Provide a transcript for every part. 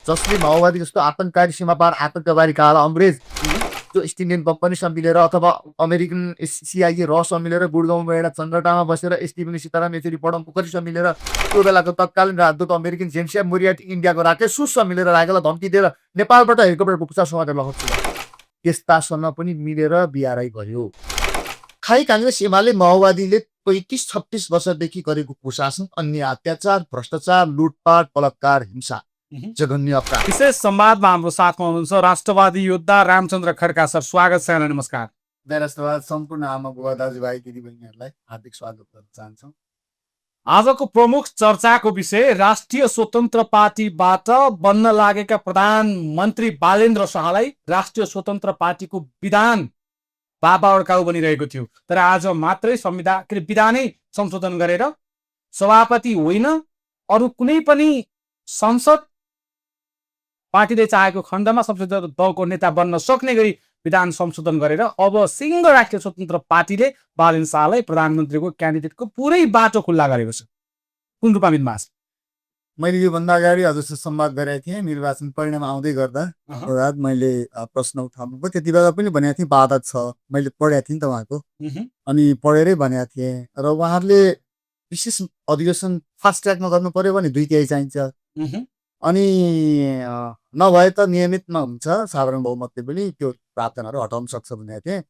जसले माओवादी जस्तो आतंककारी सीमापार आतंकवादी काला अङ्ग्रेज जो इस्ट इन्डियन कम्पनीसँग मिलेर अथवा अमेरिकन सिआइए रसँग मिलेर गुडगाउँमा एउटा चन्द्रटामा बसेर एसटिभी सीताराम येचुरी पडम पोखरीसँग मिलेर त्यो बेलाको तत्कालीन राजदूत अमेरिकन जेम्स मोरियार्टी इन्डियाको राकेश सुससँग मिलेर राखेलाई धम्की दिएर नेपालबाट हेलिकप्टर पुग्छ समातेर लगाउँछ त्यस्तासँग पनि मिलेर बिआरआई गर्यो। खाइ काङ्ग्रेस एमाले माओवादीले 35-36 वर्षदेखि गरेको कुशासन, अन्य अत्याचार, भ्रष्टाचार, लुटपाट, बलात्कार, हिंसा जघन्य अपराध। विशेष संवादमा हाम्रो साथमा हुनुहुन्छ राष्ट्रवादी योद्धा रामचन्द्र खड्का सर। स्वागत छ, नमस्कार। राष्ट्रवाद सम्पूर्ण आमा बुवा दाजुभाइ दिदीबहिनीहरूलाई हार्दिक स्वागत गर्न चाहन्छौँ। आजको प्रमुख चर्चाको विषय राष्ट्रिय स्वतन्त्र पार्टीबाट बन्न लागेका प्रधानमन्त्री बालेन्द्र शाहलाई राष्ट्रिय स्वतन्त्र पार्टीको विधान बाबा अड्काउ बनिरहेको थियो। तर आज मात्रै संविधान विधानै संशोधन गरेर सभापति होइन अरू कुनै पनि संसद पार्टीले चाहेको खण्डमा संसदीय दलको नेता बन्न सक्ने गरी विधान संशोधन गरेर अब सिङ्गो राष्ट्रिय स्वतन्त्र पार्टीले बालेन्द्र शाहलाई प्रधानमन्त्रीको क्यान्डिडेटको पुरै बाटो खुल्ला गरेको छ। कुन रूपमा बिनमा छ? मैले योभन्दा अगाडि हजुरसँग संवाद गरेको थिएँ। निर्वाचन परिणाम आउँदै गर्दा मैले प्रश्न उठाउनु भयो। त्यति बेला पनि भनेको थिएँ बाधा छ, मैले पढेको थिएँ नि त उहाँको, अनि पढेरै भनेको थिएँ। र उहाँहरूले विशेष अधिवेशन फास्ट ट्र्याकमा गर्नु पर्यो भने 2/3 चाहिन्छ, अनि नभए त नियमितमा हुन्छ साधारण बहुमतले पनि त्यो प्रावधानहरू हटाउन सक्छ भनेको थिएँ।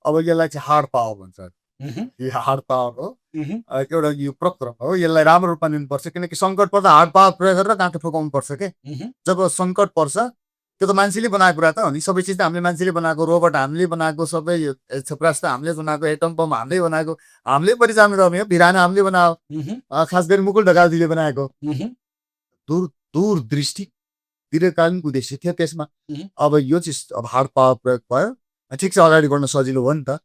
अब यसलाई चाहिँ हार्ड पावर भन्छ। यो हार्ड पावर हो, एउटा यो प्रक्रम हो। यसलाई राम्रो रूपमा लिनुपर्छ, किनकि सङ्कट पर्दा हार्ड पावर प्रयोग गरेर काँटो ठोकाउनु पर्छ के। जब सङ्कट पर्छ त्यो त मान्छेले बनाएको कुरा त हो नि। सबै चिज त हामीले मान्छेले बनाएको, रोबोट हामीले बनाएको, सबै क्षेपणास्त्र हामीले बनाएको, एटम बम हामीले बनाएको, हामीले परिचालन गर्ने हो, भिराना हामीले बनायो, खास गरी मुकुल ढकालजीले बनाएको। दूरदृष्टि दीर्घकालीन उद्देश्य थियो त्यसमा। अब यो चिज अब हार्ड पावर प्रयोग भयो, ठिक छ, अगाडि बढ्न सजिलो भयो नि त।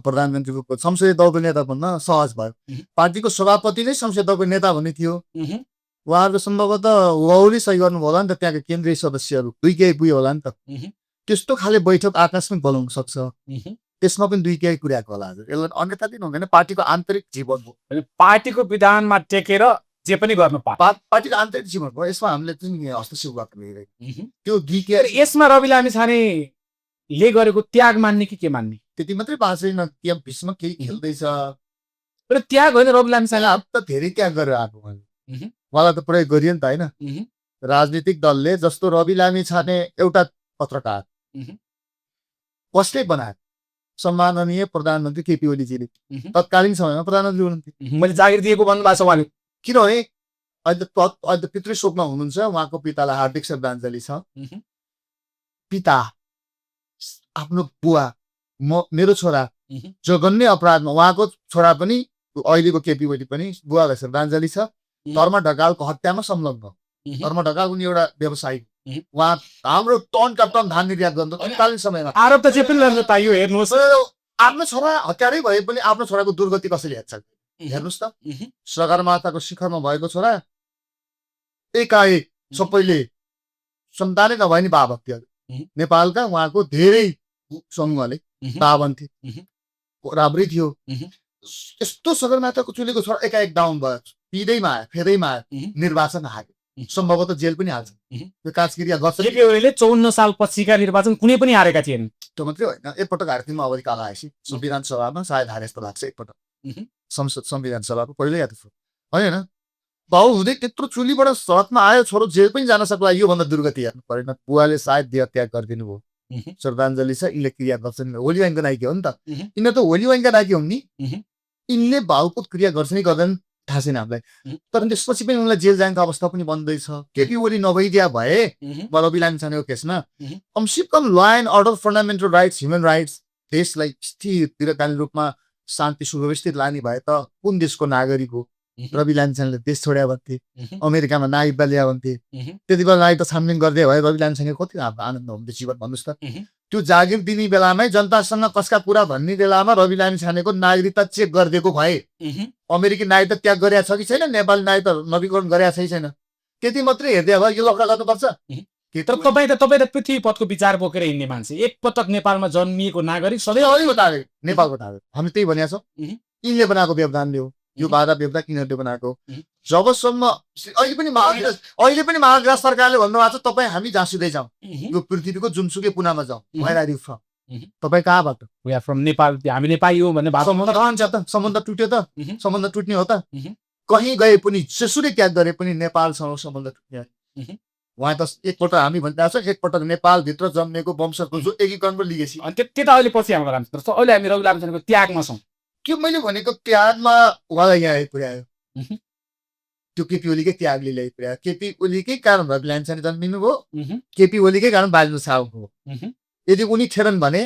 प्रधानमन्त्रीको संसदीय दलको नेता बन्न सहज भयो। पार्टीको सभापति नै संसदीय दलको नेता भन्ने थियो। उहाँहरू सम्भवतः उहाँले सही गर्नुभयो होला नि त। त्यहाँको केन्द्रीय सदस्यहरू 2 पुग्यो होला नि त। त्यस्तो खाले बैठक आकस्मिक बोलाउन सक्छ, त्यसमा पनि 2 कुराको होला। हजुर, यसलाई अन्यथा दिन हुँदैन। पार्टीको आन्तरिक जीवन हो, पार्टीको विधानमा टेकेर जे पनि गर्न पार्टीको आन्तरिक जीवन हो। यसमा हामीले चाहिँ हस्तक्षेप गर्नु त्यो 2 यसमा रवि लामिछानेले गरेको त्याग मान्ने कि के मान्ने? त्यति मात्रै भएको छैन, त्यहाँ बिचमा केही खेल्दैछ। तर त्याग होइन, रवि लामिछाने अब त धेरै त्याग गरेर आएको उहाँलाई त प्रयोग गरियो नि त होइन। राजनीतिक दलले जस्तो रवि लामिछाने एउटा पत्रकार कसले बनायो? सम्माननीय प्रधानमन्त्री केपी ओलीजीले तत्कालीन समयमा प्रधानमन्त्री हुनुहुन्थ्यो। मैले जागिर दिएको भन्नुभएको छ उहाँले। किनभने अहिले पितृशोकमा हुनुहुन्छ, उहाँको पितालाई हार्दिक श्रद्धाञ्जली छ। पिता, आफ्नो बुवा, मेरो छोरा जघन्य अपराधमा, उहाँको छोरा पनि अहिलेको केपी ओली पनि बुवालाई श्रद्धाञ्जली छ। धर्म ढकालको हत्यामा संलग्न। धर्म ढकाल उनी एउटा व्यवसायी, उहाँ हाम्रो टनका टन धान निर्यात गर्नु तत्कालीन समयमा। आरोप त जे पनि लाग्न पाइयो। हेर्नुहोस्, आफ्नो छोरा हत्यारै भए पनि आफ्नो छोराको दुर्गति कसरी हेर्छ? हेर्नुहोस् त, सगरमाथाको शिखरमा भएको छोरा एकाएक सबैले सन्तानै नभए नि बाबत्य। नेपालका उहाँको धेरै समूहले बाबन्थे, राम्रै थियो। यस्तो सगरमाथाको चुलेको छोरा एकाएक डाउन भयो, पिँदैमा आयो, फेदैमा आयो, निर्वाचन हाल्यो, सम्भवतः जेल पनि हाल्छ। त्यो काजक्रिया गर्छ। केपी ओलीले 54 साल पछिका निर्वाचन कुनै पनि हारेका थिएन। त्यो मात्रै होइन, एकपटक हारेको थियो माओवादी काल आएपछि संविधान सभामा, सायद हारे जस्तो लाग्छ एकपटक। संसद संविधान सभाको पहिलो याद होइन। बाउ हुँदै त्यत्रो चुलीबाट सडकमा आयो, छोरो जेल पनि जान सक्ला। योभन्दा दुर्गति हेर्नु परेन। बुवाले सायद देह त्याग गरिदिनु भयो, श्रद्धाञ्जली छ। यिनले क्रिया गर्छन्, होली वाइनको नाइकी हो नि त। यिनीहरू त होली वाइनका नाइकी हुन् नि। यिनले भाउको क्रिया गर्छ नि गर्दैन थाहा छैन हामीलाई। तर त्यसपछि पनि उनलाई जेल जानेको अवस्था पनि बन्दैछ। केपी ओली नभइदिया भए रवि लामिछानेको केसमा कमसे कम law and order, fundamental rights, human rights, देशलाई स्थिर दीर्घकालीन रूपमा शान्ति सुव्यवस्थित लाने भए त कुन देशको नागरिक हो? रवि लामिछानेले देश छोड्या भन्थे, अमेरिकामा नागरिकता ल्या भन्थे। त्यति बेला नागरिकता छानबिन गरिदिए भए रवि लामिछाने कति आनन्द हुन्थ्यो जीवन, भन्नुहोस् त। त्यो जागिर दिने बेलामै जनतासँग कसका कुरा भन्ने बेलामा रवि लामिछानेको नागरिकता चेक गरिदिएको भए अमेरिकी नागरिकता त्याग गरेका छ कि छैन, नेपाली नागरिकता नवीकरण गरेका छ कि छैन, त्यति मात्रै हेर्दै भए यो लफडा गर्नुपर्छ। तर तपाईँ त पृथ्वी पदको विचार बोकेर हिँड्ने मान्छे, एकपटक नेपालमा जन्मिएको नागरिक सधैँ नेपालको नागरिक हामी त्यही भनेका छौँ। यिनले बनाएको व्यवधानले हो। यो बाधा बेग्दा किनहरूले बनाएको जबसम्म अहिले पनि महाग्रास सरकारले भन्नुभएको छ तपाईँ हामी जहाँसुकै जाउँ यो पृथ्वीको जुनसुकै कुनामा जाउँ तपाईँ कहाँबाट We are from नेपाल हामी नेपाली हो भन्ने भाषा समुद्र रहन्छ त समुद्र टुट्यो त सम्बन्ध टुट्ने हो त कहीँ गए पनि जेसुकै त्याग गरे पनि नेपालसँग सम्बन्ध टुट्ने उहाँ त एकपल्ट हामी भनिरहेको छ एकपल्ट नेपालभित्र जन्मेको वंशको जो एकीकरणको लिगेसी अनि त्यता अहिले पछि हाम्रो रामचन्द्र छ अहिले हामी रवि लामिछानेको त्यागमा छौँ के मैले भनेको त्यागमा उहाँलाई यहाँ आइपुर्यायो त्यो केपी ओलीकै त्यागले ल्याइपुर्यायो केपी ओलीकै कारण रवि लामिछाने जन्मिनु भयो केपी ओलीकै कारण बाजेन्द्र शाह हो यदि उनी थिएनन् भने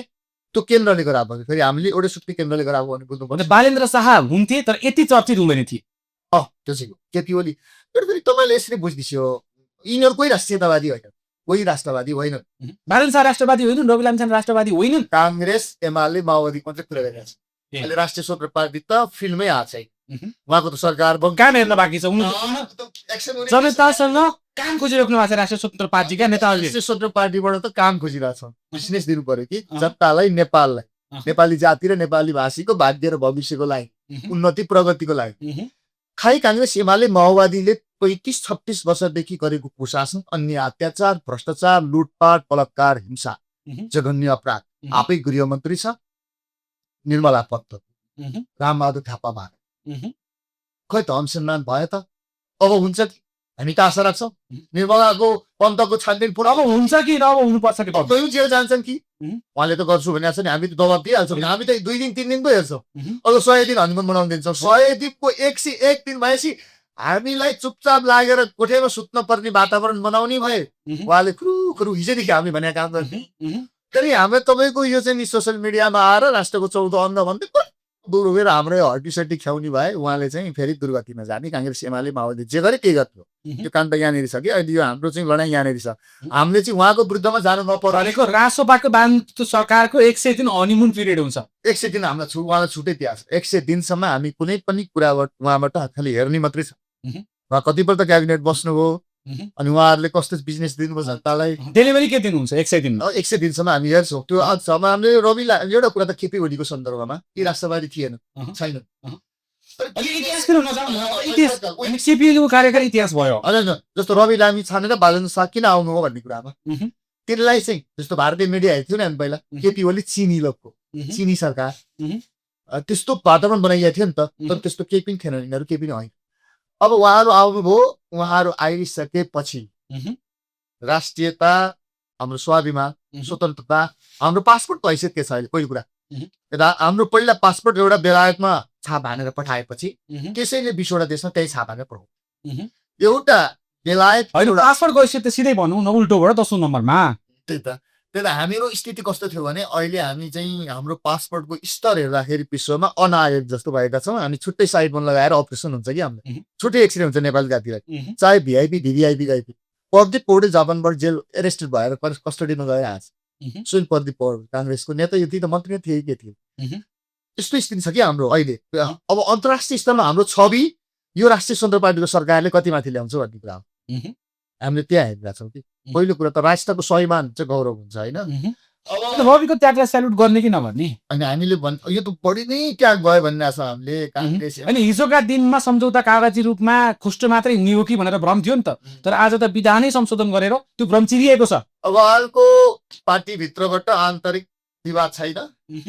त्यो केन्द्रले गराएको भयो फेरि हामीले एउटै सुत्ती केन्द्रले गराएको भने बुझ्नु बालेन्द्र शाह हुन्थे तर यति चर्चित हुँदैन थिए त्यो चाहिँ केपी ओली फेरि तपाईँले यसरी बुझिदियो यिनीहरू कोही राष्ट्रियतावादी होइन कोही राष्ट्रवादी होइन बालेन्द्र शाह राष्ट्रवादी होइन रवि लामिछाने राष्ट्रवादी होइन काङ्ग्रेस एमाले माओवादीको मात्रै कुरा गरिरहेको छ अहिले राष्ट्रिय स्वतन्त्र पार्टी त फिल्मै आएको छैन उहाँको त सरकार काम हेर्न बाँकी छ जनतासँग काम खोजिराख्नु भएको छ राष्ट्रिय स्वतन्त्र पार्टीका नेताहरूले राष्ट्रिय स्वतन्त्र पार्टीबाट त काम खोजिरहेको छ बिजनेस दिनु पर्यो कि जनतालाई नेपाललाई नेपाली जाति र नेपाली भाषीको भाग्य र भविष्यको लागि उन्नति प्रगतिको लागि खाइ काङ्ग्रेस एमाले माओवादीले 35-36 वर्षदेखि गरेको कुशासन अन्य अत्याचार भ्रष्टाचार लुटपाट बलात्कार हिंसा जघन्य अपराध आफै गृहमन्त्री छ निर्मला पत्त रामबहादुर थापा भएको खै त अनुसन्धान भयो त अब हुन्छ कि हामी त आशा राख्छौँ निर्मलाको पन्तको छानबिन पुरा अब हुन्छ कि अब हुनुपर्छ कि तपाईँ जेल जान्छन् कि उहाँले त गर्छु भनेको छ नि हामी त दबाब दिइहाल्छौँ हामी त 2 दिन 3 दिन पो हेर्छौँ अब 100 दिन हनिमुन मनाउन दिन्छौँ 100 दिनको 101 दिन भएपछि हामीलाई चुपचाप लागेर कोठेमा सुत्न पर्ने वातावरण बनाउने भए उहाँले खुरु हिजोदेखि हामी भनेर काम गर्थे फेरि हाम्रो तपाईँको यो चाहिँ नि सोसियल मिडियामा आएर राष्ट्रको 14 अन्न भन्दै दुर्वेर हाम्रै हड्डीसड्डी ख्याउने भए उहाँले चाहिँ फेरि दुर्गतिमा जाने काङ्ग्रेस एमाले माओवादी जे गरे केही गर्थ्यो त्यो काम त यहाँनिर छ कि अहिले यो हाम्रो चाहिँ लडाइँ यहाँनिर छ हामीले चाहिँ उहाँको विरुद्धमा जानु नपरेको रासोपाको सरकारको 100 दिन हनिमुन पिरियड हुन्छ 100 दिन हामीलाई उहाँलाई छुट्टै इतिहास 100 दिनसम्म हामी कुनै पनि कुराबाट उहाँबाट खालि हेर्ने मात्रै छ उहाँ कतिपल्ट क्याबिनेट बस्नुभयो अनि उहाँहरूले कस्तो बिजनेस दिनुभयो जनतालाई डेलिभरी के दिनुहुन्छ 100 दिन 100 दिनसम्म हामी हेर्छौँ त्यो अझसम्म हामीले रविला एउटा कुरा त केपी ओलीको सन्दर्भमा कि राष्ट्रवादी थिएन छैन सिपियुको कार्यकाल इतिहास भयो होइन जस्तो रवि लामी छानेर बालेन्द्र शाह किन आउनु हो भन्ने कुरामा तिनलाई चाहिँ जस्तो भारतीय मिडिया हेर्थ्यो नि हामी पहिला केपी ओली चिनी लोकको चिनी सरकार त्यस्तो वातावरण बनाइएको थियो नि त तर त्यस्तो केही पनि थिएन यिनीहरू केही पनि होइन अब उहाँहरू आउनुभयो उहाँहरू आइसकेपछि राष्ट्रियता हाम्रो स्वाभिमान स्वतन्त्रता हाम्रो पासपोर्ट हैसियत के छ अहिले पहिलो कुरा हाम्रो पहिला पासपोर्ट एउटा बेलायतमा छाप हानेर पठाएपछि त्यसैले 20वटा देशमा त्यही छाप हानेर पठाउँ एउटा बेलायत पासपोर्टको हैसियत त सिधै भनौँ न उल्टोबाट 10औं नम्बरमा त्यही त हाम्रो स्थिति कस्तो थियो भने अहिले हामी चाहिँ हाम्रो पासपोर्टको स्तर हेर्दाखेरि विश्वमा अनायोग जस्तो भएका छौँ हामी छुट्टै साइडमा लगाएर अपरेसन हुन्छ कि हाम्रो छुट्टै एक्सिडेन्ट हुन्छ नेपाली जातिलाई चाहे भिआइपी भिभिआइपी गाइपी प्रदीप पौडेल जापानबाट जेल एरेस्टेड भएर कस्टडीमा गएर आज सुन प्रदीप पौडेल काङ्ग्रेसको नेता यो त मन्त्री थिए के थियो यस्तो स्थिति छ कि हाम्रो अहिले अब अन्तर्राष्ट्रिय स्तरमा हाम्रो छवि यो राष्ट्रिय स्वतन्त्र पार्टीको सरकारले कति माथि ल्याउँछ भन्ने कुरा हो हामीले त्यहाँ हेरिरहेको छौँ कि पहिलो कुरा त राष्ट्रको स्वाभिमान चाहिँ गौरव हुन्छ होइन रविको त्यागलाई स्याल्युट गर्ने कि नभर्ने अनि हामीले यो त बढी नै त्याग भयो भनिरहेको छ हामीले काङ्ग्रेस अनि हिजोका दिनमा सम्झौता कागजी रूपमा खुष्ट मात्रै हुने हो कि भनेर भ्रम थियो नि त तर आज त विधानै संशोधन गरेर त्यो भ्रम चिरिएको छ अब हालको पार्टीभित्रबाट आन्तरिक विवाद छैन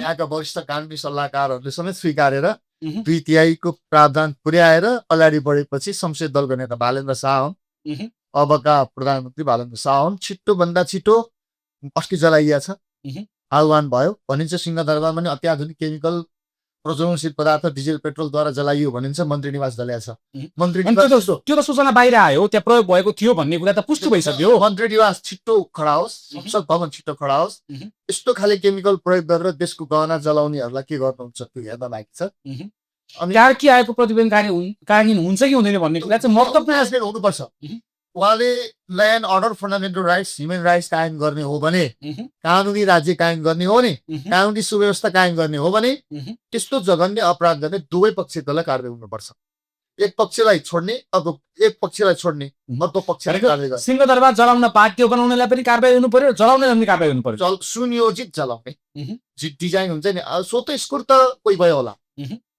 यहाँका वरिष्ठ कानुनी सल्लाहकारहरूले समेत स्वीकारेर 2/3 को प्रावधान पुर्याएर अगाडि बढेपछि संसदीय दलको नेता बालेन्द्र शाह हुन् अबका प्रधानमन्त्री बालेन्द्र शाह हुन् छिटोभन्दा छिटो अस्ति जलाइया छ आह्वान भयो भनिन्छ सिंहदरबारमा पनि अत्याधुनिक केमिकल प्रज्वलनशील पदार्थ डिजेल पेट्रोलद्वारा जलाइयो भनिन्छ मन्त्री निवास जलाएछ मन्त्री निवास त्यो त सूचना बाहिर आयो त्यहाँ प्रयोग भएको थियो भन्ने कुरा त पुष्टि भइसक्यो मन्त्री निवास छिटो खडा होस् संसद भवन छिटो खडा होस् यस्तो खाले केमिकल प्रयोग गरेर देशको गहना जलाउनेहरूलाई के गर्नुहुन्छ त्यो हेर्न बाँकी छ अनि के आएको प्रतिवेदन कार्यान्वयन हुन्छ कि हुँदैन भन्ने कुरा चाहिँ महत्त्वपूर्ण हुनुपर्छ उहाँले land order fundamental rights human rights कायम गर्ने हो भने कानुनी राज्य कायम गर्ने हो भने कानुनी सुव्यवस्था कायम गर्ने हो भने त्यस्तो जघन्य अपराध गर्ने दुवै पक्षलाई कारवाही हुनुपर्छ एक पक्षलाई छोड्ने अब एक पक्षलाई छोड्ने अर्को पक्षलाई कारवाही गर्ने सिंहदरबार जलाउन पार्टी बनाउनेलाई पनि कारवाही हुनु पर्यो जलाउनेलाई पनि कारवाही हुनु पर्यो सुनियोजित जलाउने डिजाइन हुन्छ नि स्वतः स्फूर्त कोही भयो होला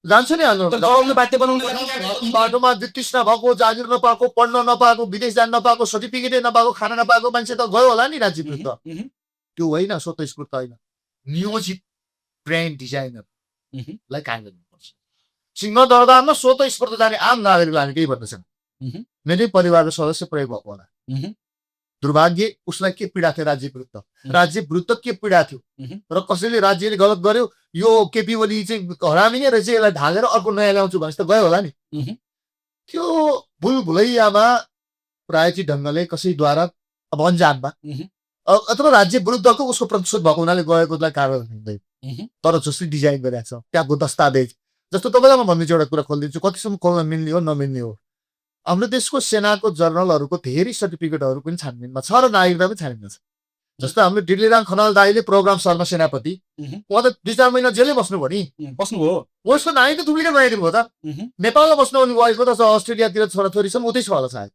जान्छ नि आन्दोलन तर दबाउनु बाध्य बनाउनु बाटोमा तृष्णा भएको, जागिर नपाएको, पढ्न नपाएको, विदेश जान नपाएको, सर्टिफिकेटै नपाएको, खाना नपाएको मान्छे त गयो होला नि राज्य विरुद्ध। त्यो होइन, स्वतस्फूर्त होइन, नियोजित ब्रान्ड डिजाइनरलाई काम गर्नुपर्छ। सिंहदरबारमा स्वतस्फूर्त जाने आम नागरिकलाई हामी केही भन्न छैन। मेरै परिवारको सदस्य प्रयोग भएको होला, दुर्भाग्य उसलाई के पीडा थियो राज्य विरुद्ध के पीडा थियो र कसैले राज्यले गलत गर्यो, यो केपी ओली चाहिँ हरामी नै रहेछ, यसलाई ढालेर अर्को नयाँ ल्याउँछु भने त गयो होला नि। त्यो भुलभुलैयामा प्रायोजित ढङ्गले कसैद्वारा अब अन्जानमा अथवा राज्य विरुद्धको उसको प्रतिशोध भएको हुनाले गएकोलाई कारण हुँदैन, तर जसले डिजाइन गरेको छ त्यहाँको दस्तावेज, जस्तो तपाईँलाई म भन्दैछु एउटा कुरा खोलिदिन्छु, कतिसम्म खोल्न मिल्ने हो नमिल्ने हो। हाम्रो देशको सेनाको जनरलहरूको धेरै सर्टिफिकेटहरू पनि छानबिनमा छ र नागरिकता पनि छानबिनमा छ। जस्तो हाम्रो डिल्लीराम खनाल दाईले प्रोग्राम शर्मा सेनापति, उहाँ त 2-4 महिना जेलै बस्नुभयो नि, बस्नुभयो। उसको नागरिकता डुप्लिकेट बनाइदिनु भयो त। नेपालमा बस्नु गएको त अस्ट्रेलियातिर छोराछोरीसम्म उतै छ होला सायद।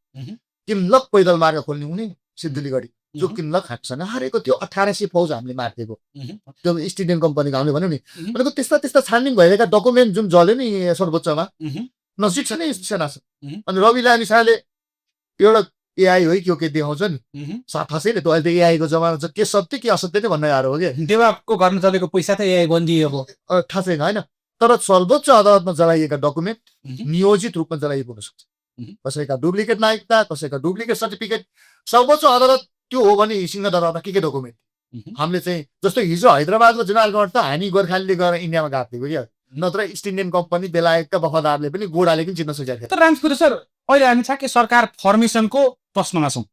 किनलक पैदल मार्ग खोल्ने हुने सिद्धुलीगढी, जो किनलक हाटसँग हारेको त्यो 1800 फौज हामीले मारिदिएको, त्यो इस्ट इन्डियन कम्पनीको हामीले भन्यो नि। भनेको त्यस्ता छानबिन भइरहेका डकुमेन्ट जुन जल्यो नि सर्वोच्चमा, नजिक छ नि सेनासँग। अनि रवि लामी शाहले एउटा एआई हो कि के देखाउँछ नि, थाहा छैन त्यो, अहिले त एआईको जमाना छ, के सत्य के असत्य नै भन्न गाह्रो हो क्या। देवाको घरमा चलेको पैसा त एआई बन्दिएको थाहा छैन होइन, तर सर्वोच्च अदालतमा जलाइएका डकुमेन्ट नियोजित रूपमा जलाइएको हुन सक्छ। कसैका डुप्लिकेट नागरिकता, कसैका डुप्लिकेट सर्टिफिकेट। सर्वोच्च अदालत त्यो हो भने सिंहदरबारमा के डकुमेन्ट हामीले चाहिँ, जस्तो हिजो हैदराबादको चुनाव गर्दा त हामी गोर्खालीले गएर इन्डियामा गाँथिदिएको क्या, नत्र इस्ट इन्डियन कम्पनी बेलायतका वफादारले पनि गोडाले पनि चिन्न सकेका थिए। तर रामकुमार सर, अहिले हामी ठ्याक्कै सरकार फर्मेसनको प्रश्नमा छौँ।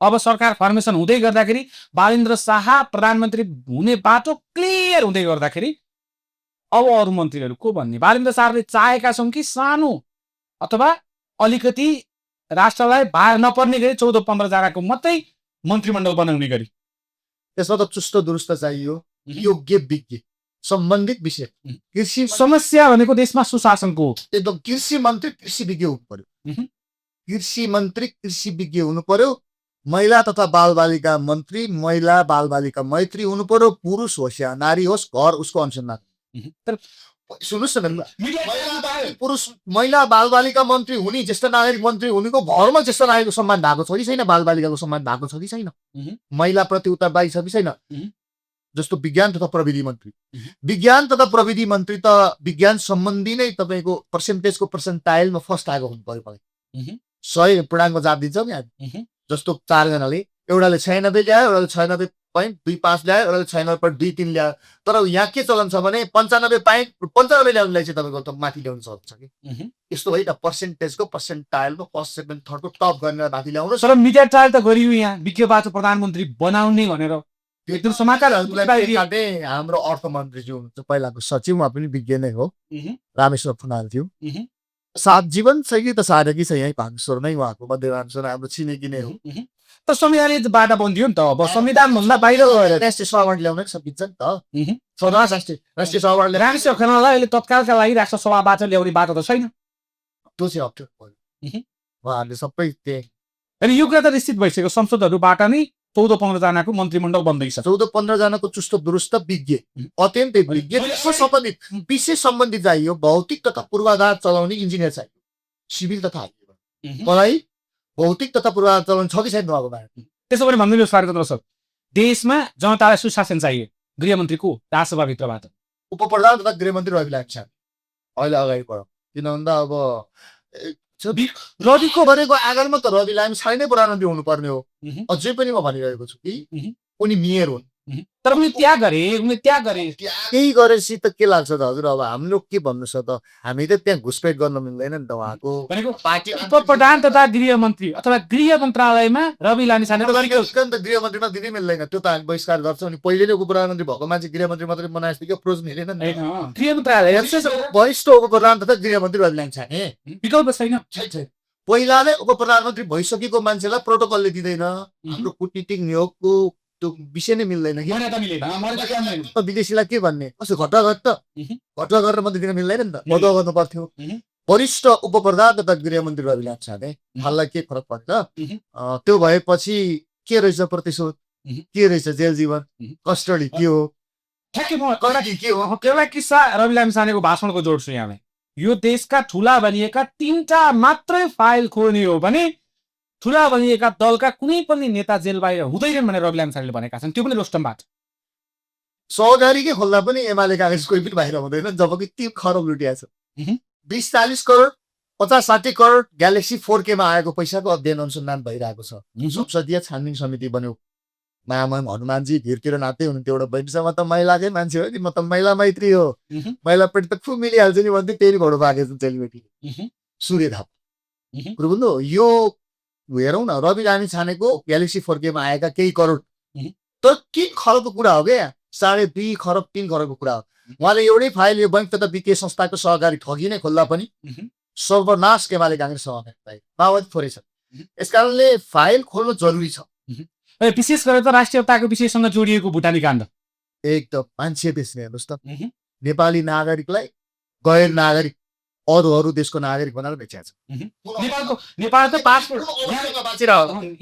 अब सरकार फर्मेसन हुँदै गर्दाखेरि बालेन्द्र शाह प्रधानमन्त्री हुने बाटो क्लियर हुँदै गर्दाखेरि अब अरू मन्त्रीहरू को भन्ने? बालेन्द्र शाहले चाहेका छौँ कि सानो अथवा अलिकति राष्ट्रलाई भार नपर्ने गरी 14-15 जनाको मात्रै मन्त्रीमण्डल बनाउने गरी? यसमा त चुस्त दुरुस्त चाहियो, योग्य विज्ञ सम्बन्धित विषय। कृषि समस्या भनेको देशमा सुशासनको एकदम कृषि मन्त्री कृषि विज्ञ हुनु पर्यो, कृषि मन्त्री कृषि विज्ञ हुनु पर्यो, महिला तथा बालबालिका मन्त्री महिला बालबालिका मैत्री हुनु पर्यो, पुरुष होस् या नारी होस् घर उसको अनुसन्धान। तर सुन्नुहोस् न, पुरुष महिला बालबालिका मन्त्री हुने, ज्येष्ठ नागरिक मन्त्री हुनेको घरमा ज्येष्ठ नागरिकको सम्मान भएको छ कि छैन, बालबालिकाको सम्मान भएको छ कि छैन, महिला प्रति उत्तरदायी छ कि छैन। जस्तो विज्ञान तथा प्रविधि मन्त्री, विज्ञान तथा प्रविधि मन्त्री त विज्ञान सम्बन्धी नै तपाईँको पर्सेन्टेजको पर्सेन्टाइलमा फर्स्ट आएको हुनु पर्यो। मलाई 100 पूर्णाङ्क जाप दिन्छौँ नि हामी, जस्तो 4 जनाले, एउटाले 96 ल्यायो, एउटाले 96.25 ल्यायो, एउटाले 96.23 ल्यायो। तर यहाँ के चलन छ भने 95 ल्याउनुलाई चाहिँ तपाईँको त माथि ल्याउनु सक्छ कि। यस्तो है त, पर्सेन्टेजको पर्सेन्टाइलमा फर्स्ट सेकेन्ड थर्डको टप गरेर माथि ल्याउनु। तर मिडिया ट्रायल त गरियो यहाँ, विज्ञबाट प्रधानमन्त्री बनाउने भनेर एकदम समाचारहरूलाई। हाम्रो अर्थमन्त्री जो हुनुहुन्छ पहिलाको सचिव, उहाँ पनि विज्ञ नै हो, रामेश्वर फुनाल थियो। जीवनशैली त सारकी छ यहीँ भागेश्वर नै, उहाँको मध्यमाञ्चल हाम्रो छिमेकी नै हो। त संविधानले बाटा बन्दियो नि त। अब संविधान भन्दा बाहिर गएर राष्ट्रिय सभाबाट ल्याउन सकिन्छ नि त। राष्ट्रिय सभाबाट रामेश्वर खनाललाई अहिले तत्कालका लागि राष्ट्र सभाबाट ल्याउने बाटो त छैन। त्यो चाहिँ अप्ठ्यारो पर्यो, उहाँहरूले सबै त्यही। अनि यो कुरा त निश्चित भइसक्यो, संसदहरूबाट नै 14-15 जनाको मन्त्रीमण्डल बन्दैछ। 14-15 जनाको चुस्त दुरुस्त विज्ञ, अत्यन्तै विज्ञ, सम्बन्धित विषय सम्बन्धित चाहियो। भौतिक तथा पूर्वाधार चलाउने इन्जिनियर चाहियो, सिभिल तथा मलाई भौतिक तथा पूर्वाधार चलाउने छ कि छैन उहाँको बारेमा। त्यसो भने भन्दिनुहोस् स्वागत सर, देशमा जनतालाई सुशासन चाहिए, गृहमन्त्री को राजसभाभित्रबाट? उपप्रधान तथा गृहमन्त्री रवि लामी छाने अहिले अगाडि बढाउँ, किन भन्दा अब रविको भनेको आगरमा त रवि लामी छाने नै प्रधानमन्त्री हुनुपर्ने हो। अझै पनि म भनिरहेको छु कि उनी मेयर हुन्, तर उनी त्याग गरे। केही गरेपछि त के लाग्छ त हजुर? अब हाम्रो के भन्नु छ त, हामी त त्यहाँ घुसपेट गर्न मिल्दैन नि त। उहाँको पार्टी उपप्रधान तथा गृहमन्त्री अथवा गृह मन्त्रालयमा रवि लामी छाने गृहमन्त्रीमा दिनै मिल्दैन, त्यो त हामी बहिष्कार गर्छौँ। अनि पहिले नै उपप्रधानमन्त्री भएको मान्छे गृहमन्त्री मात्रै बनाएपछि त्यो प्रोज मिलेन नि। गृह मन्त्रालय वरिष्ठ उपप्रधान तथा गृहमन्त्री रवि लामी छाने विकल्प छैन। पहिला नै उपप्रधानमन्त्री भइसकेको मान्छेलाई प्रोटोकलले दिँदैन, हाम्रो कुटनीतिक नियोगको त्यो विषय नै मिल्दैन कि। विदेशीलाई के भन्ने, कसो घटुवा गरेर मात्रै दिन मिल्दैन नि त, मदुवा गर्नु पर्थ्यो। वरिष्ठ उपप्रधान तथा गृहमन्त्री रवि लामी छाने हाललाई के फरक पर्छ? त्यो भएपछि के रहेछ प्रतिशोध, के रहेछ जेल जीवन, कस्टडी के हो, ठ्याक्कै म के हो एउटा किस्सा रवि लामिछानेको भाषणको जोड्छु यहाँ यो देशका ठुला भनिएका 3टा मात्रै फाइल खोल्ने हो भने ठुला भनिएका दलका कुनै पनि नेता जेल बाहिर हुँदैनन् भनेर रवि लामिछानेले भनेका छन् त्यो पनि रोस्टमबाट सहकारीकै खोल्दा पनि एमाले काङ्ग्रेस कोही पनि बाहिर हुँदैन जबकि 3 खरब लुटिया छ 20-40 करोड 50-60 करोड ग्यालेक्सी 4K मा आएको पैसाको अध्ययन अनुसन्धान भइरहेको छ संसदीय छानबिन समिति बन्यो महामहिम हनुमानजी भिरतिर नाते हुनुहुन्थ्यो एउटा बहिनी छ म त महिलाकै मान्छे हो नि म त महिला मैत्री हो महिला पेट त खुब मिलिहाल्छ नि भन्दै त्यही घोडो पाकेको छ चेलीबेटी सूर्य थाप कुरो बुझ्नु यो हेरौँ न रवि लामिछानेको ग्यालेक्सी 4K मा आएका केही करोड त 3 खरबको कुरा हो क्या 2.5 खरब 3 खरबको कुरा हो उहाँले एउटै फाइल यो बैंक तथा वित्तीय संस्थाको सहकारी ठगी नै खोल्दा पनि सर्वनाश एमाले काङ्ग्रेस सहकारी माओवादी थोरै छ यसकारणले फाइल खोल्नु जरुरी छ विशेष गरेर त राष्ट्रियताको विषयसँग जोडिएको भुटानी काण्ड एकदम मान्छे बेच्ने हेर्नुहोस् त नेपाली नागरिकलाई गैर नागरिक अरू देशको नागरिक बनाएर बेचेको छ नेपाल त पासपोर्ट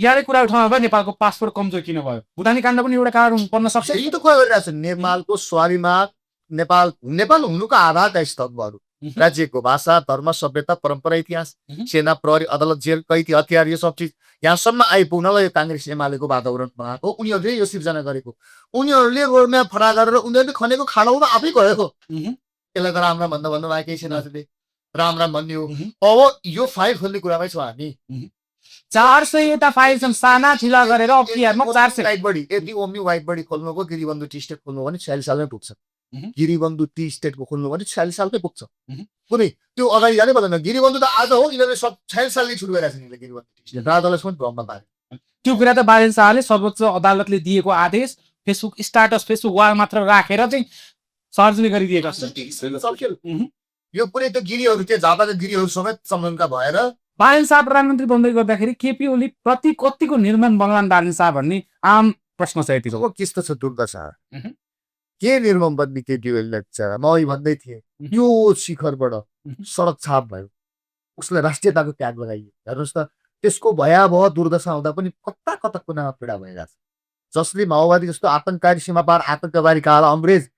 यहाँले कुरा उठाउनु भयो नेपालको पासपोर्ट कमजोर किन भयो भुटानी काण्ड पनि एउटा कारण पर्न सक्छ यही त कुरा गरिरहेको छ नेपालको स्वाभिमान नेपाल हुनुको आधार त स्तम्भहरू राज्यको भाषा धर्म सभ्यता परम्परा इतिहास सेना प्रहरी अदालत जेल कैदी हतियार यो सब चिज यहाँसम्म आइपुग्नलाई यो काङ्ग्रेस एमालेको वातावरण बनाएको उनीहरूले यो सिर्जना गरेको उनीहरूले रोडम्याप फडा गरेर उनीहरूले खनेको खाडो त आफै गएको यसलाई त राम भन्दा भन्नुभयो केही छैन राम भन्ने हो अब यो फाइल खोल्ने कुरामै छौँ हामी 400 फाइल छन् साना ठिला गरेर अब तिहारमा 400 वाइट बडी यदि ओमी वाइट बडी खोल्नुको गिरिबन्धु टी स्टेट खोल्नु भने 46 सालमै पुग्छ गिरिबन्धु टी स्टेटको खोल्नु भने 46 सालमै पुग्छ कुनै त्यो अगाडि जानै पर्दैन गिरिबन्धु त आज हो यिनीहरूले 46 सालले सुरु गरेका छन् गिरिबन्धु टी स्टेट राजदलले पनि भ्रममा पारे त्यो कुरा त बालेन शाहले सर्वोच्च अदालतले दिएको आदेश फेसबुक स्ट्याटस फेसबुक वाल मात्र राखेर चाहिँ सार्वजनिक गरिदिएका छन् यो पुरै त गिरीहरू त्यो जापाका गिरीहरू समेत सम्बन्धका भएर बालेन शाह प्रधानमन्त्री बन्दै गर्दाखेरि केपी ओली प्रति कतिको निर्माण बन्लान् बालेन शाह भन्ने आम प्रश्न छ यति कस्तो छ दुर्दशा के निर्माण बन्ने केपी ओलीलाई म भन्दै थिएँ यो शिखरबाट सडक छाप भयो उसलाई राष्ट्रियताको त्याग लगाइयो हेर्नुहोस् त त्यसको भयावह दुर्दशा हुँदा पनि कता कता कुनामा पीडा भइरहेछ जसले माओवादी जस्तो आतंककारी सीमा पार आतंकवादी काल अङ्ग्रेज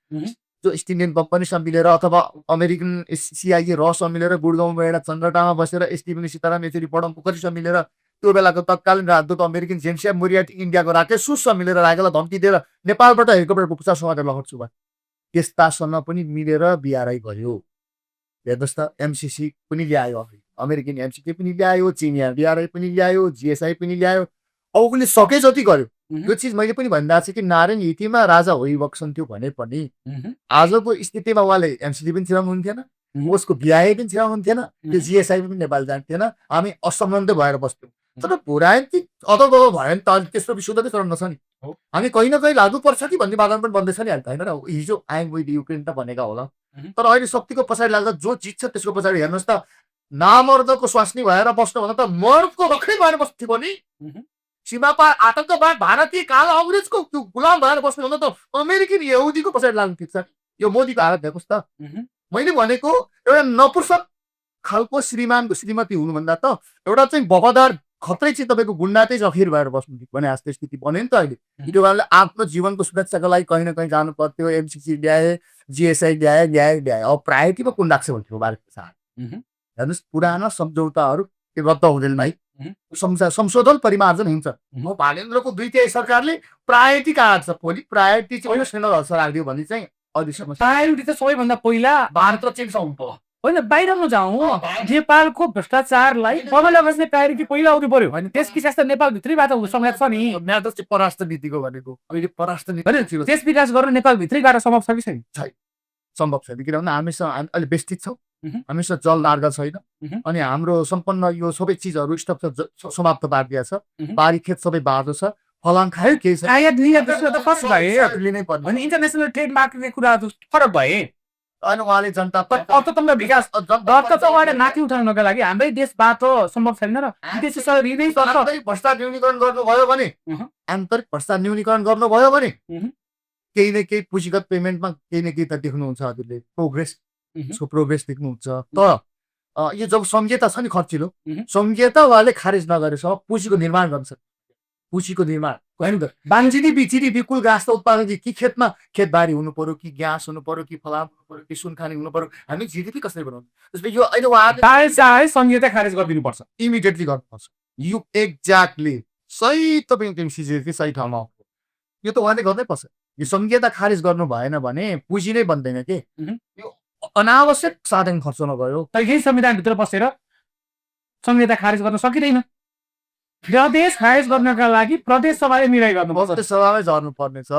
जो इस्ट इन्डियन कम्पनीसँग मिलेर अथवा अमेरिकन सिआइए रसँग मिलेर गुडगाउँमा एउटा चन्द्रटामा बसेर एसटिपी सीताराम येचुरी पडम पोखरीसँग मिलेर त्यो बेलाको तत्कालीन राजदूत अमेरिकन जेम्स मोरियार्टी इन्डियाको राकेश सुससँग मिलेर राखेलाई धम्की दिएर नेपालबाट हेलिकप्टर उपचार समातेर लगाउँछु भयो त्यस्तासँग पनि मिलेर बिआरआई गर्यो हेर्नुहोस् त एमसिसी पनि ल्यायो अमेरिकन एमसिसी पनि ल्यायो चिनिया बिआरआई पनि ल्यायो जिएसआई पनि ल्यायो अब उसले सके जति गर्यो यो चिज मैले पनि भनिरहेको छु कि नारायण हितीमा राजा होइबक्सन्थ्यो भने पनि आजको स्थितिमा उहाँले एमसिसी पनि छिराउनु हुन्थेन उसको बिआई पनि छिराउनु हुन्थेन त्यो जिएसआई पनि नेपाल जान्थेन हामी असम्बन्ध भएर बस्थ्यौँ तर भुरायन्ती अदब भयो भने त त्यस्तो विशुद्ध त चढ्न छ नि हामी कहीँ न कहीँ लागु पर्छ कि भन्ने वातावरण पनि बन्दैछ नि अहिले होइन र हिजो आइएम विथ युक्रेन त भनेका होला तर अहिले शक्तिको पछाडि लाग्दा जो जित्छ त्यसको पछाडि हेर्नुहोस् त नामर्दको स्वास्नी भएर बस्नु भन्दा त मर्दको रखै भएर बस्थ्यो नि सीमा पार आतंकवाद भारतीय काल अङ्ग्रेजको गुलाम भएर बस्नु भन्दा त अमेरिकन यहुदीको पछाडि लाग्नु ठिक छ यो मोदीको हालत हेर्नुहोस् त मैले भनेको एउटा नपुंसक खालको श्रीमानको श्रीमती हुनुभन्दा त एउटा चाहिँ वफादार खत्रै चाहिँ तपाईँको गुन्डा चाहिँ जखिर भएर बस्नु ठिक भने जस्तो स्थिति बन्यो नि त अहिले त्यो कारणले आफ्नो जीवनको सुरक्षाको लागि कहीँ न कहीँ जानु पर्थ्यो एमसिसी ल्याए जिएसआई ल्याए अब प्रायोरिटीमा कुन राख्छ भन्थ्यो भारतको साथ हेर्नुहोस् पुराना सम्झौताहरू त्यो रद्द हुँदैन भाइ संशोधन परिमार्जन हुन्छ म भालेन्द्रको 2/3 सरकारले प्रायोरिटी कहाँ छ भोलि प्रायोरिटी चाहिँ सेनल हल्स राखिदियो भने चाहिँ अहिलेसम्म प्रायोरिटी त सबैभन्दा पहिला भारत र चीनसँग हो होइन बाहिर नजाउँ नेपालको भ्रष्टाचारलाई कमला बस्ने प्रायोरिटी पहिला आउनु पर्यो होइन त्यस विकास त नेपालभित्रैबाट सम्भव छ नि म्याद चाहिँ परराष्ट्र नीतिको भनेको अहिले परराष्ट्र नीति त्यस विकास गर्न नेपालभित्रैबाट सम्भव छ कि छैन सम्भव छैन किनभने हामीसँग अहिले बेस्टित छौँ हामीसँग जल मार्ग छैन अनि हाम्रो सम्पन्न यो सबै चिजहरू स्टक समाप्त पारिदिया छ बारी खेत सबै बाँझो छ फलाङ खायो केही छ इन्टरनेसनल ट्रेड मार्केटले कुरा फरक भए अनि उहाँले जनता अर्थतन्त्र विकास दर त उहाँले नाति उठाउनको लागि हाम्रै देशबाट सम्भव छैन र भ्रष्टाचार न्यूनीकरण गर्नुभयो भने आन्तरिक भ्रष्टाचार न्यूनीकरण गर्नुभयो भने केही न केही पुँजीगत पेमेन्टमा केही न केही त देख्नुहुन्छ हजुरले प्रोग्रेस देख्नुहुन्छ तर यो जब सम्झौता छ नि खर्चिलो सम्झौता उहाँले खारेज नगरेसम्म पुँजीको निर्माण गर्छ पुँजीको निर्माण होइन त बानजिडिपी जिडिपी कुल घाँस उत्पादन कि खेतबारी हुनु पर्यो कि ग्यास हुनु पर्यो कि फलाम हुनु पर्यो कि सुनखानी हुनु पर्यो हामी जिडिपी कसरी बनाउनु त्यसपछि यो अहिले उहाँले चाहे संहिता खारेज गरिदिनुपर्छ इमिडिएटली गर्नुपर्छ यो एक्ज्याक्टली सही तपाईँको सिजेको सही ठाउँमा हो यो त उहाँले गर्नै पर्छ यो संहिता खारेज गर्नु भएन भने पुँजी नै बन्दैन के यो अनावश्यक साधन खर्चमा गयो तर यही संविधानभित्र बसेर संहिता खारेज गर्न सकिँदैन प्रदेश खारेज गर्नका लागि प्रदेश सभाले निर्णय गर्नुपर्छ सभामै झर्नु पर्ने छ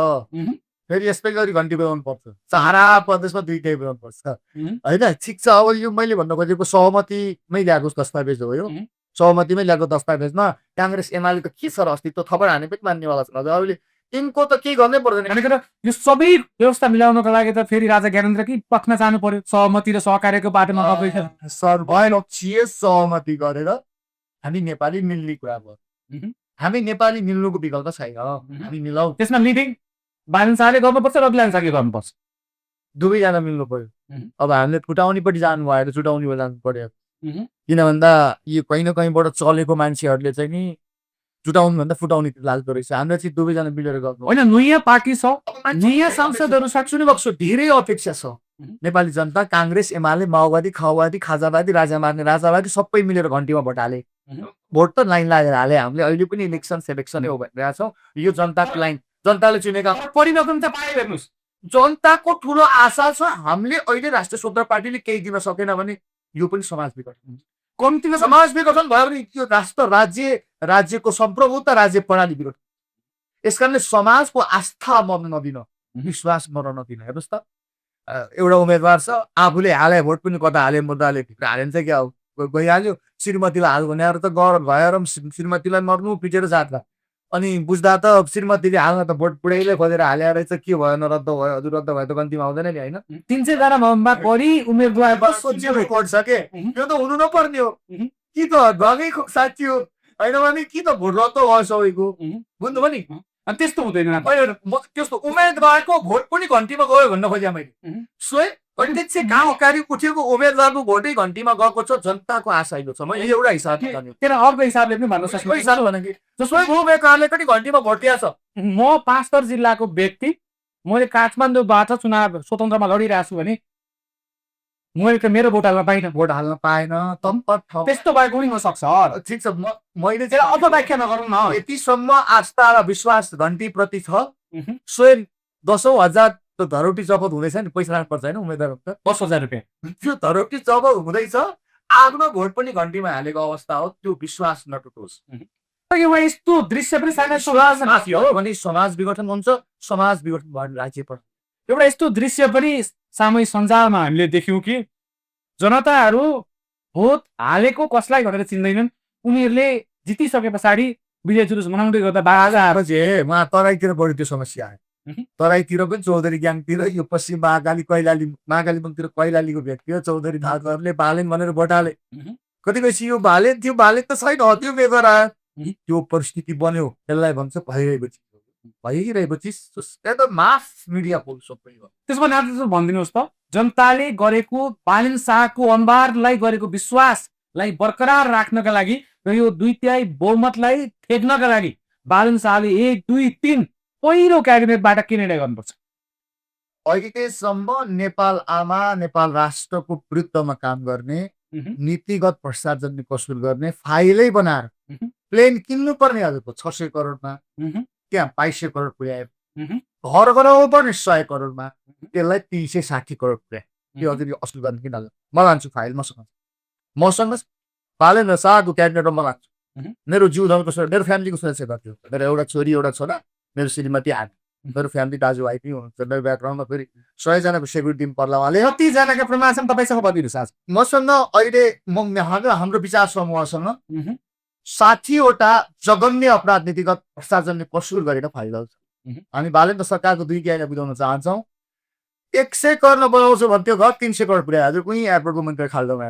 फेरि यस्तै गरी घन्टी बजाउनु पर्छ सारा प्रदेशमा दुईटै बजाउनु पर्छ होइन ठिक छ अब यो मैले भन्न खोजेको सहमतिमै ल्याएको दस्तावेज हो यो सहमतिमै ल्याएको दस्तावेजमा काङ्ग्रेस एमालेको के छ र अस्तित्व थपर हाने पनि मान्नेवाला छ अहिले यिनको त केही गर्नै पर्दैन भनेर यो सबै व्यवस्था मिलाउनको लागि त फेरि राजा ज्ञानेन्द्र कि पक्न जानु पर्यो सहमति र सहकार्यको बाटोमा सर्वलक्षीय सहमति गरेर हामी नेपाली मिल्ने कुरा भयो हामी नेपाली मिल्नुको विकल्प छैन हामी मिलाउ त्यसमा लिडिङ बालन शाहले गर्नुपर्छ रविलाल शाहले गर्नुपर्छ दुवैजना मिल्नु पर्यो अब हामीले फुटाउनेपट्टि जानु भएर छुटाउने जानु पर्यो किन भन्दा यो कहीँ न कहीँबाट चलेको मान्छेहरूले चाहिँ नि जुटाउनु भन्दा फुटाउने लाग्दो रहेछ हाम्रो चाहिँ दुवैजना मिलेर गर्नु होइन नयाँ पार्टी छ नयाँ सांसदहरू साँच्चै बक्सो धेरै अपेक्षा छ नेपाली जनता काङ्ग्रेस एमाले माओवादी खाओवादी खाजावादी राजा मार्ने राजावादी सबै मिलेर घन्टीमा भोट हाले भोट त लाइन लागेर हाले हामीले अहिले पनि इलेक्सन सेलेक्सनै हो भनिरहेको छौँ यो जनताको लाइन जनताले चुनेका परिवर्तन त पायो हेर्नुहोस् जनताको ठुलो आशा छ हामीले अहिले राष्ट्रिय स्वतन्त्र पार्टीले केही दिन सकेन भने यो पनि समाज विघटन कम्तीमा समाज विघटन भयो भने यो राष्ट्र राज्यको सम्प्रभुता राज्य प्रणाली विघटन यस कारणले समाजको आस्था मर्न नदिन विश्वास मर्न नदिन हेर्नुहोस् त एउटा उम्मेदवार छ आफूले हाले भोट पनि कता हाले मुद्दाले भित्र हालिन्छ क्या गइहाल्यो श्रीमतीलाई हाल भनेर त गर भएर श्रीमतीलाई मर्नु पिटेर जाँदा अनि बुझ्दा त श्रीमतीले हाल्न त भोट पुडैले खोजेर हाले रहेछ के भयो नरद्द भयो हजुर रद्द भयो त गन्तीमा आउँदैन नि होइन 300 जना बढी उम्मेदवार पर्छ के यो त हुनु नपर्ने हो कि त भगै साँच्ची हो होइन भने कि त भोट रद्द भयो सबैको बुझ्नु भयो नि त्यस्तो हुँदैन त्यस्तो उम्मेदवारको भोट पनि घन्टीमा गयो भन्न खोजेँ मैले स्वयं अध्यक्ष गाउँकारी उठेको उम्मेदवारको भोटै घन्टीमा गएको छ जनताको आशा छ मैले एउटा हिसाबले त्यहाँ अर्को हिसाबले पनि भन्न सक्छु हिसाब भने कि स्वयं उम्मेदवारले पनि घन्टीमा भोट दिएको छ म पाँचथर जिल्लाको व्यक्ति मैले काठमाडौँबाट चुनाव स्वतन्त्रमा लडिरहेको छु भने मैले त मेरो भोट हाल्न पाएन त्यस्तो भएको पनि हुनसक्छ ठिक छ मैले चाहिँ अपव्याख्या नगरौँ न यतिसम्म आस्था र विश्वास घन्टीप्रति छ स्वयं 10,000 त धरोटी जफत हुँदैछ नि पैसा लाग्नु पर्छ होइन उम्मेदवार 10,000 रुपियाँ त्यो धरोटी जफत हुँदैछ आफ्नो भोट पनि घन्टीमा हालेको अवस्था हो त्यो विश्वास नटुटोस् यस्तो दृश्य पनि हो भने समाज विघटन हुन्छ समाज विघटन भयो राज्य पर्छ एउटा यस्तो दृश्य पनि सामूहिक सञ्जालमा हामीले देख्यौँ कि जनताहरू भोट हालेको कसलाई भनेर चिन्दैनन् उनीहरूले जितिसके पछाडि विजय जुलुस मनाउँदै गर्दा उहाँ तराईतिर बढी त्यो समस्या आयो तराईतिर पनि चौधरी ग्याङतिर यो पश्चिम महाकाली मन्दिर कैलालीको व्यक्ति हो चौधरी धागरले बालेन भनेर भोट हाले कति गएपछि यो बालेन थियो बालेन त छैन त्यो बेगर आयो त्यो परिस्थिति बन्यो त्यसलाई भन्छ भइरहेपछि मास मिडिया पोल सबै हो त्यसमा नाम भनिदिनुहोस् त जनताले गरेको बालेन शाहको अनुहारलाई गरेको विश्वासलाई बरकरार राख्नका लागि र यो 2/3 बहुमतलाई थेक्नका लागि बालेन शाहले 1, 2, 3 पहिलो क्याबिनेटबाट के निर्णय गर्नुपर्छ अहिलेसम्म नेपाल आमा नेपाल राष्ट्रको विरुद्धमा काम गर्ने नीतिगत भ्रष्टाचार वसुल गर्ने फाइलै बनाएर प्लेन किन्नु पर्ने हजुरको 600 करोडमा त्यहाँ 2200 करोड पुर्यायो घर बनाउनु पर्ने 100 करोडमा त्यसलाई 360 करोड पुर्यायो त्यो हजुर असुल गर्ने किन म लान्छु फाइल मसँग बालेन शाहको क्याबिनेटमा म लान्छु मेरो जीवनको मेरो फ्यामिलीको सुरक्षा गर्थ्यो मेरो एउटा छोरी एउटा छोरा मेरो श्रीमती आमा मेरो फ्यामिली दाजुभाइ पनि हुनुहुन्छ मेरो ब्याकग्राउन्डमा फेरि 100 जनाको सेक्युरिटी पनि पर्ला उहाँले 30 जनाको प्रमाण तपाईँसँग भनिदिनुहोस् आज मसँग अहिले हाम्रो विचार समूहसँग 60 वटा जघन्य अपराध नीतिगत भ्रष्टाचारले वसुल गरेर फाइल छ हामी बालेन्द्र सरकारको 2 ग्यारेन्टी बुझाउन चाहन्छौँ 100 करोड बनाउँछु भने त्यो घर 300 करोड पुर्यायो हजुर कुनै एयरपोर्टको मन्त्री खाल्डोमा